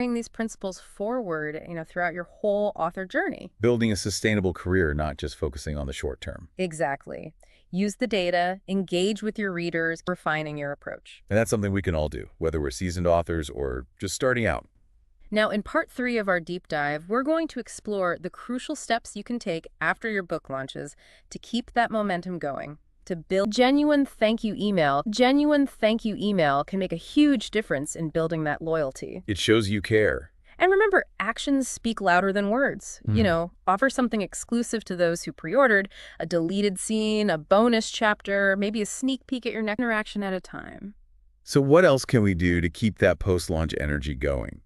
these principles forward, throughout your whole author journey. Building a sustainable career, not just focusing on the short term. Exactly. Use the data, engage with your readers, refining your approach. And that's something we can all do, whether we're seasoned authors or just starting out. Now, in part 3 of our deep dive, we're going to explore the crucial steps you can take after your book launches to keep that momentum going. To build genuine thank you email can make a huge difference in building that loyalty. It shows you care. And remember, actions speak louder than words. Offer something exclusive to those who pre-ordered, a deleted scene, a bonus chapter, maybe a sneak peek at your next interaction at a time. So what else can we do to keep that post-launch energy going?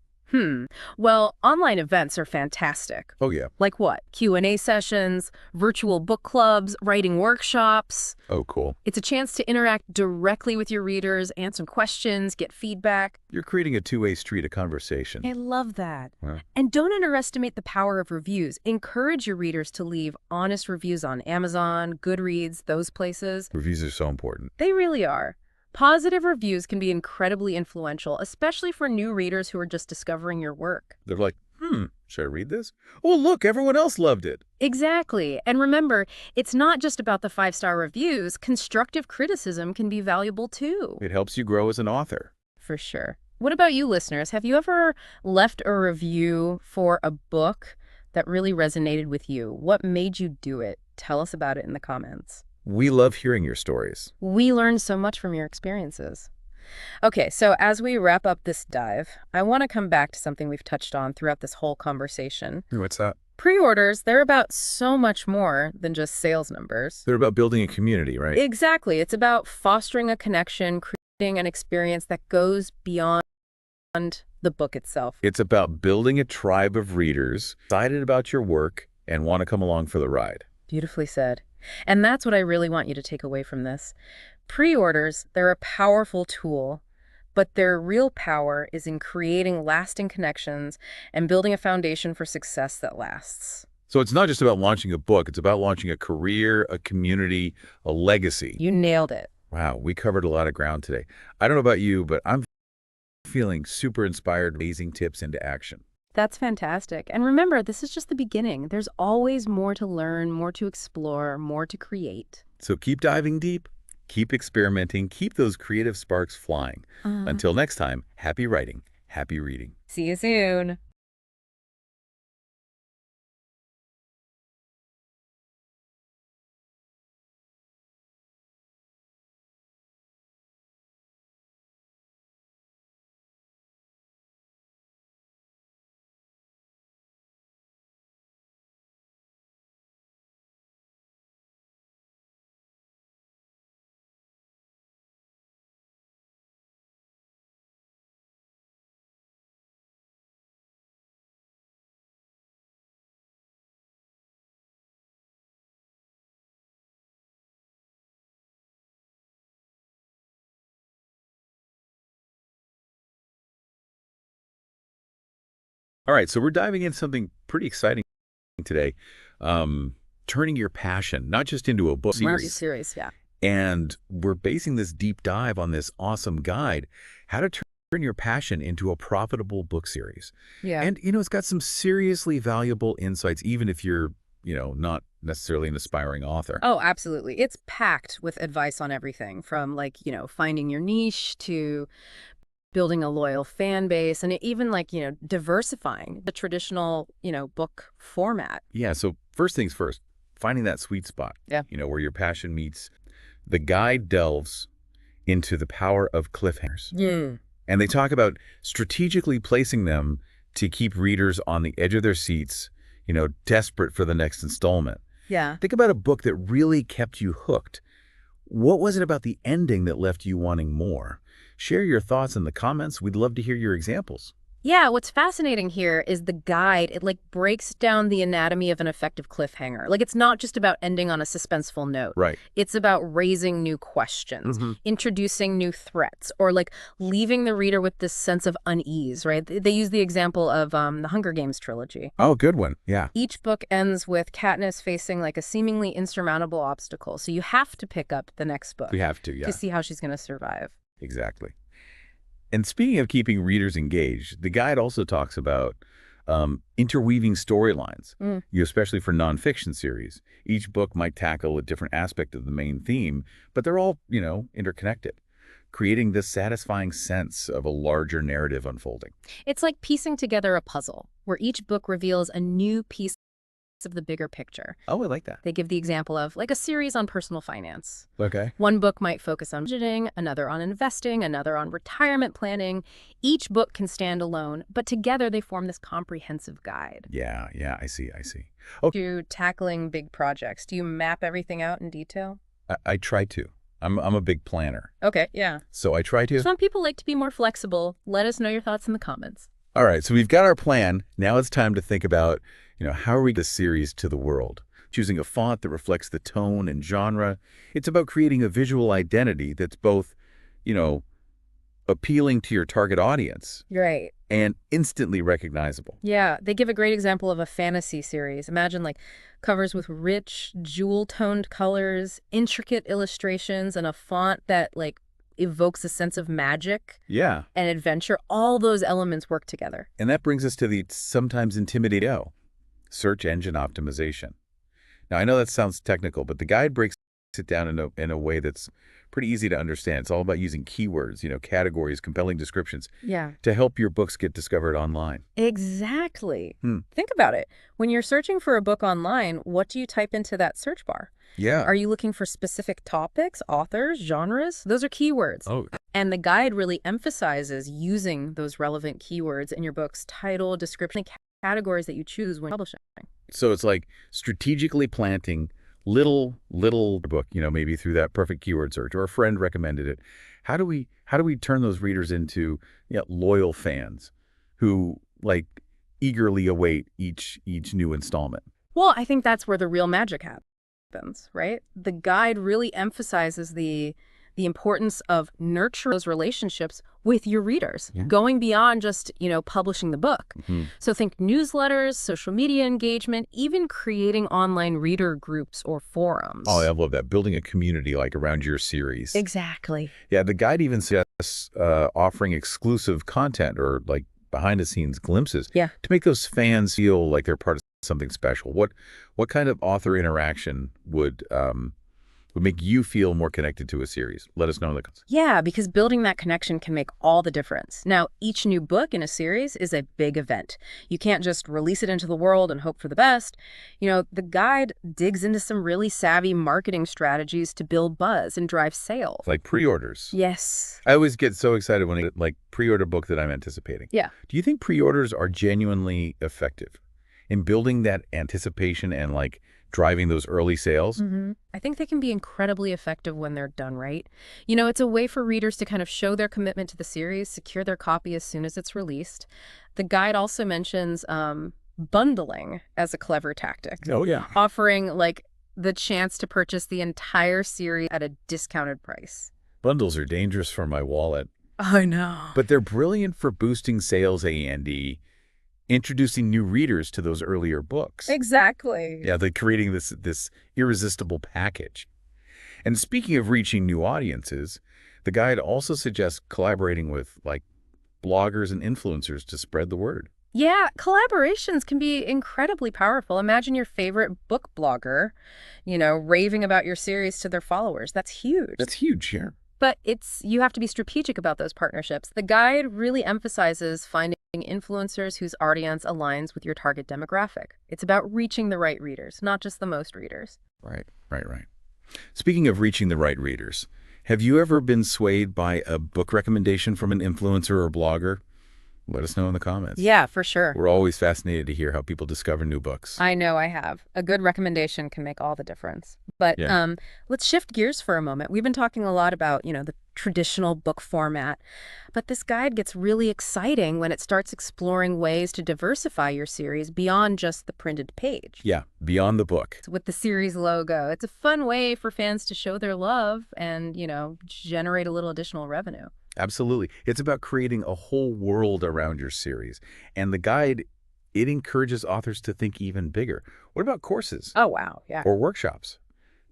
Well, online events are fantastic. Oh, yeah. Like what? Q&A sessions, virtual book clubs, writing workshops. Oh, cool. It's a chance to interact directly with your readers, answer questions, get feedback. You're creating a two-way street of conversation. I love that. Wow. And don't underestimate the power of reviews. Encourage your readers to leave honest reviews on Amazon, Goodreads, those places. Reviews are so important. They really are. Positive reviews can be incredibly influential, especially for new readers who are just discovering your work. They're like, should I read this? Oh, look, everyone else loved it. Exactly. And remember, it's not just about the 5-star reviews. Constructive criticism can be valuable too. It helps you grow as an author. For sure. What about you, listeners? Have you ever left a review for a book that really resonated with you? What made you do it? Tell us about it in the comments. We love hearing your stories. We learned so much from your experiences. Okay, so as we wrap up this dive, I want to come back to something we've touched on throughout this whole conversation. What's that? Pre-orders, they're about so much more than just sales numbers. They're about building a community, right? Exactly. It's about fostering a connection, creating an experience that goes beyond the book itself. It's about building a tribe of readers excited about your work and want to come along for the ride. Beautifully said. And that's what I really want you to take away from this. Pre-orders, they're a powerful tool, but their real power is in creating lasting connections and building a foundation for success that lasts. So it's not just about launching a book, it's about launching a career, a community, a legacy. You nailed it. Wow, we covered a lot of ground today. I don't know about you, but I'm feeling super inspired, amazing tips into action. That's fantastic. And remember, this is just the beginning. There's always more to learn, more to explore, more to create. So keep diving deep, keep experimenting, keep those creative sparks flying. Until next time, happy writing, happy reading. See you soon. All right, so we're diving into something pretty exciting today. Turning your passion, not just into a book Series, yeah. And we're basing this deep dive on this awesome guide, how to turn your passion into a profitable book series. Yeah. And, it's got some seriously valuable insights, even if you're, not necessarily an aspiring author. Oh, absolutely. It's packed with advice on everything from finding your niche to building a loyal fan base and even diversifying the traditional, book format. Yeah. So first things first, finding that sweet spot, Yeah. Where your passion meets. The guide delves into the power of cliffhangers. Yeah. And they talk about strategically placing them to keep readers on the edge of their seats, desperate for the next installment. Yeah. Think about a book that really kept you hooked. What was it about the ending that left you wanting more? Share your thoughts in the comments. We'd love to hear your examples. Yeah, what's fascinating here is the guide. It breaks down the anatomy of an effective cliffhanger. It's not just about ending on a suspenseful note. Right. It's about raising new questions, introducing new threats, or leaving the reader with this sense of unease, right? They use the example of the Hunger Games trilogy. Oh, good one. Yeah. Each book ends with Katniss facing a seemingly insurmountable obstacle. So you have to pick up the next book. We have to, yeah. To see how she's going to survive. Exactly. And speaking of keeping readers engaged, the guide also talks about interweaving storylines, Mm. especially for nonfiction series. Each book might tackle a different aspect of the main theme, but they're all, interconnected, creating this satisfying sense of a larger narrative unfolding. It's like piecing together a puzzle, where each book reveals a new piece of the bigger picture. Oh, I like that. They give the example of like a series on personal finance. Okay. One book might focus on budgeting, another on investing, another on retirement planning. Each book can stand alone, but together they form this comprehensive guide. Yeah, I see. Okay, To tackling big projects, do you map everything out in detail? I try to. I'm a big planner, Okay, yeah. so I try to. Some people like to be more flexible. Let us know your thoughts in the comments. All right, so we've got our plan. Now it's time to think about, how are we this series to the world? Choosing a font that reflects the tone and genre. It's about creating a visual identity that's both, appealing to your target audience Right. and instantly recognizable. Yeah, they give a great example of a fantasy series. Imagine like covers with rich, jewel-toned colors, intricate illustrations, and a font that like evokes a sense of magic Yeah, and adventure. All those elements work together. and that brings us to the sometimes intimidating search engine optimization. Now, I know that sounds technical, but the guide breaks it down in a way that's pretty easy to understand. It's all about using keywords, categories, compelling descriptions Yeah. to help your books get discovered online. Exactly. Hmm. Think about it. When you're searching for a book online, what do you type into that search bar? Yeah. Are you looking for specific topics, authors, genres? Those are keywords. Oh, And the guide really emphasizes using those relevant keywords in your book's title, description, and categories that you choose when publishing. so it's like strategically planting little book, maybe through that perfect keyword search, or a friend recommended it. How do we turn those readers into loyal fans who like eagerly await each new installment? Well, I think that's where the real magic happens, right? The guide really emphasizes the importance of nurturing those relationships with your readers, Yeah. going beyond just, publishing the book. Mhm. So think newsletters, social media engagement, even creating online reader groups or forums. Oh, I love that. Building a community like around your series. Exactly. Yeah, the guide even suggests offering exclusive content or like behind-the-scenes glimpses Yeah. to make those fans feel like they're part of something special. What kind of author interaction would make you feel more connected to a series? Let us know in the comments. Yeah, because building that connection can make all the difference. Now, each new book in a series is a big event. You can't just release it into the world and hope for the best. The guide digs into some really savvy marketing strategies to build buzz and drive sales. Like pre-orders. Yes. I always get so excited when I get like pre-order book that I'm anticipating. Yeah. Do you think pre-orders are genuinely effective in building that anticipation and like driving those early sales? I think they can be incredibly effective when they're done right. It's a way for readers to kind of show their commitment to the series, secure their copy as soon as it's released. The guide also mentions bundling as a clever tactic, Oh, yeah. offering like the chance to purchase the entire series at a discounted price. Bundles are dangerous for my wallet, I know. but they're brilliant for boosting sales and introducing new readers to those earlier books. Exactly. Yeah, they're creating this irresistible package. And speaking of reaching new audiences, the guide also suggests collaborating with like bloggers and influencers to spread the word. Yeah, collaborations can be incredibly powerful. Imagine your favorite book blogger, raving about your series to their followers. That's huge. That's huge here. But you have to be strategic about those partnerships. The guide really emphasizes finding influencers whose audience aligns with your target demographic. It's about reaching the right readers, not just the most readers. Right. Speaking of reaching the right readers, have you ever been swayed by a book recommendation from an influencer or blogger? Let us know in the comments. Yeah, for sure. We're always fascinated to hear how people discover new books. I know I have. A good recommendation can make all the difference. But Yeah. Let's shift gears for a moment. We've been talking a lot about, the traditional book format, but this guide gets really exciting when it starts exploring ways to diversify your series beyond just the printed page. Yeah, beyond the book. With the series logo. It's a fun way for fans to show their love and, generate a little additional revenue. Absolutely. It's about creating a whole world around your series. And the guide, it encourages authors to think even bigger. What about courses Oh, wow. Yeah. or workshops?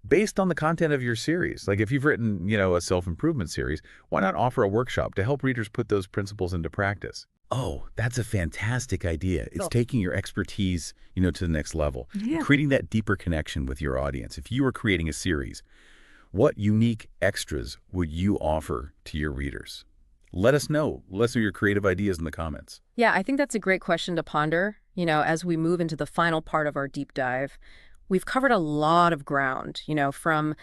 based on the content of your series. Like if you've written, a self-improvement series, why not offer a workshop to help readers put those principles into practice? Oh, that's a fantastic idea. It's Cool. taking your expertise, to the next level, Yeah. creating that deeper connection with your audience. If you were creating a series, what unique extras would you offer to your readers? Let us know. Let us know your creative ideas in the comments. Yeah, I think that's a great question to ponder, as we move into the final part of our deep dive. We've covered a lot of ground, from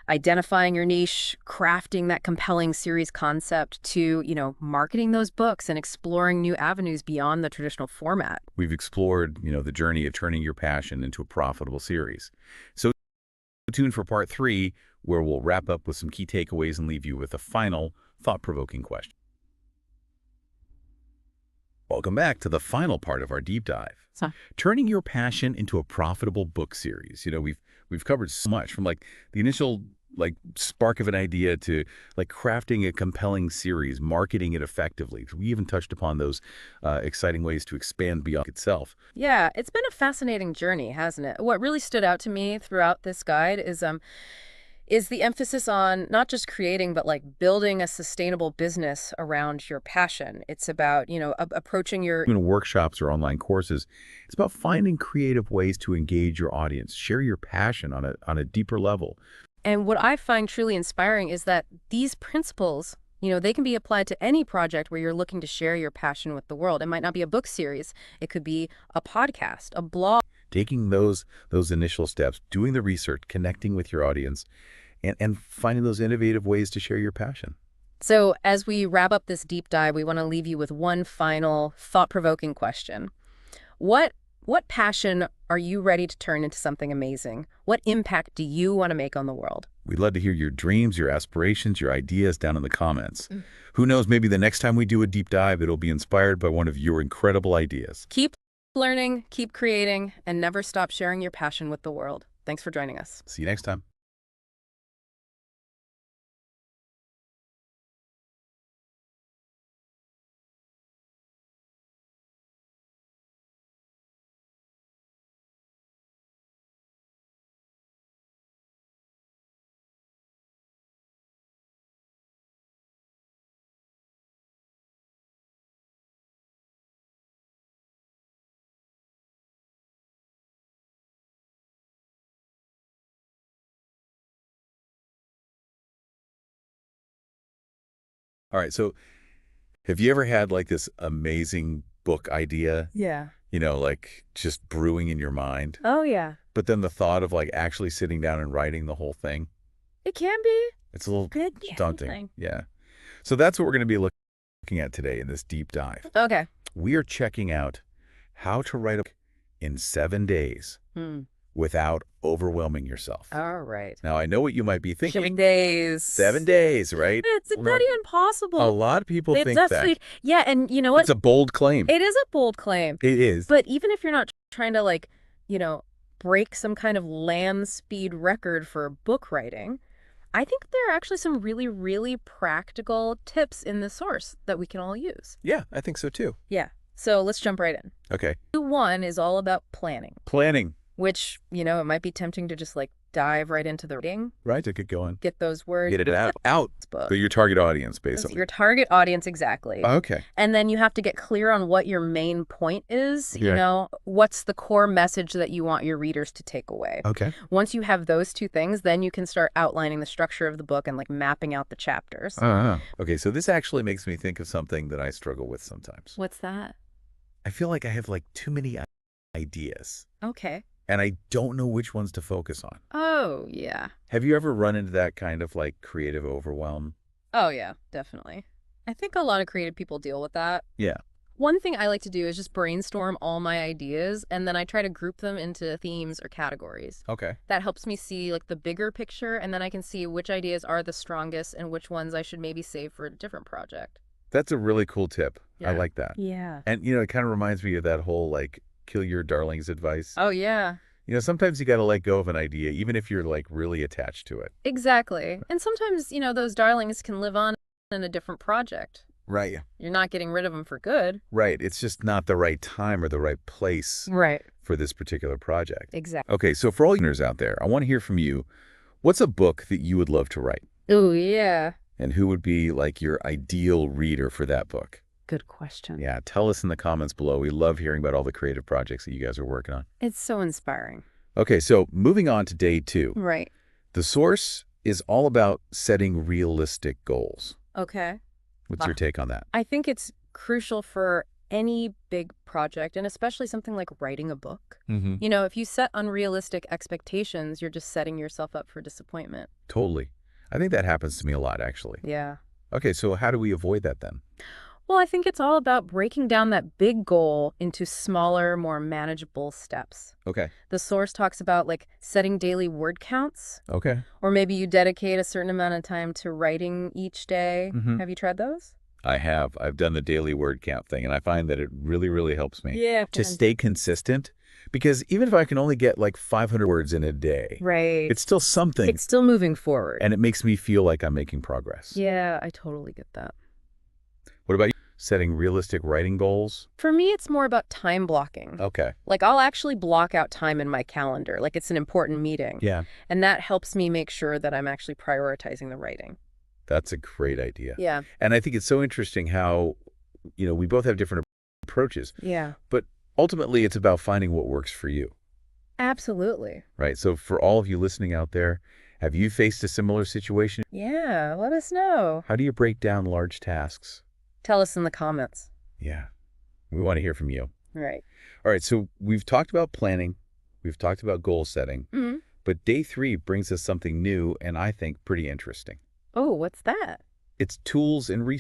identifying your niche, crafting that compelling series concept to, marketing those books and exploring new avenues beyond the traditional format. We've explored, the journey of turning your passion into a profitable series. So stay tuned for part 3, where we'll wrap up with some key takeaways and leave you with a final thought-provoking question. Welcome back to the final part of our deep dive. Turning your passion into a profitable book series. We've covered so much, from the initial spark of an idea to crafting a compelling series, marketing it effectively. We even touched upon those exciting ways to expand beyond itself. Yeah, it's been a fascinating journey, hasn't it? What really stood out to me throughout this guide is the emphasis on not just creating, but building a sustainable business around your passion. It's about, approaching your Workshops or online courses, it's about finding creative ways to engage your audience, share your passion on a deeper level. And what I find truly inspiring is that these principles, they can be applied to any project where you're looking to share your passion with the world. It might not be a book series. It could be a podcast, a blog. Taking those initial steps, doing the research, connecting with your audience, and finding those innovative ways to share your passion. So as we wrap up this deep dive, we want to leave you with one final thought-provoking question. What passion are you ready to turn into something amazing? What impact do you want to make on the world? We'd love to hear your dreams, your aspirations, your ideas down in the comments. Who knows, maybe the next time we do a deep dive, it'll be inspired by one of your incredible ideas. Keep learning, keep creating, and never stop sharing your passion with the world. Thanks for joining us. See you next time. All right, so have you ever had this amazing book idea, Yeah. just brewing in your mind, Oh, yeah. but then the thought of actually sitting down and writing the whole thing, It can be. it's a little Good. daunting. Yeah. So that's what we're going to be looking at today in this deep dive. Okay. We are checking out how to write a book in 7 days without overwhelming yourself. All right. Now, I know what you might be 7 thinking. days. 7 days, right? It's bloody impossible. A lot of people think That's that. yeah, and you know what? It's a bold claim. It is a bold claim. It is. But even if you're not trying to break some kind of land speed record for book writing, I think there are actually some really, really practical tips in the source that we can all use. Yeah, I think so too. Yeah. So let's jump right in. Okay. 1 is all about planning, Planning, which, it might be tempting to just dive right into the writing, right? To get going. get those words. Get it out. Book. So your target audience, basically. Your target audience, exactly. Okay. And then you have to get clear on what your main point is. Yeah. What's the core message that you want your readers to take away? Okay. Once you have those 2 things, then you can start outlining the structure of the book and mapping out the chapters. Okay, so this actually makes me think of something that I struggle with sometimes. What's that? I feel like I have too many ideas, Okay. and I don't know which ones to focus on. Oh, yeah. Have you ever run into that kind of creative overwhelm? Oh, yeah, definitely. I think a lot of creative people deal with that. Yeah. One thing I like to do is just brainstorm all my ideas, and then I try to group them into themes or categories. Okay. That helps me see the bigger picture, and then I can see which ideas are the strongest and which ones I should maybe save for a different project. That's a really cool tip. I Yeah. like that. Yeah. And, it kind of reminds me of that whole, kill your darlings advice. Oh, yeah. Sometimes you got to let go of an idea, even if you're, really attached to it. Exactly. And sometimes, those darlings can live on in a different project. Right. You're not getting rid of them for good. Right. It's just not the right time or the right place Right. for this particular project. Exactly. Okay, so for all listeners out there, I want to hear from you. What's a book that you would love to write? Oh, yeah. And who would be like your ideal reader for that book? Good question. Yeah, tell us in the comments below. We love hearing about all the creative projects that you guys are working on. It's so inspiring. Okay, so moving on to day 2. Right. The source is all about setting realistic goals. Okay. What's your take on that? I think it's crucial for any big project, and especially something like writing a book. Mm-hmm. You know, if you set unrealistic expectations, you're just setting yourself up for disappointment. Totally. I think that happens to me a lot, actually. Yeah. Okay, so how do we avoid that then? Well, I think it's all about breaking down that big goal into smaller, more manageable steps. Okay. The source talks about like setting daily word counts, Okay. or maybe you dedicate a certain amount of time to writing each day. Mm-hmm. Have you tried those? I have. I've done the daily word count thing, and I find that it really, really helps me Yeah. to stay consistent. Because even if I can only get like 500 words in a day, Right. it's still something, It's still moving forward. and it makes me feel like I'm making progress. Yeah, I totally get that. What about you? Setting realistic writing goals? For me, it's more about time blocking. Okay. Like, I'll actually block out time in my calendar, like it's an important meeting. Yeah, And that helps me make sure that I'm actually prioritizing the writing. that's a great idea. Yeah. And I think it's so interesting how, we both have different approaches, Yeah. but ultimately it's about finding what works for you, Absolutely. right? So for all of you listening out there, have you faced a similar situation? Yeah, let us know. How do you break down large tasks? Tell us in the comments. Yeah, we want to hear from you. Right. All right, so we've talked about planning, we've talked about goal setting, Mm-hmm. but day 3 brings us something new and I think pretty interesting. Oh, what's that? It's tools and resources.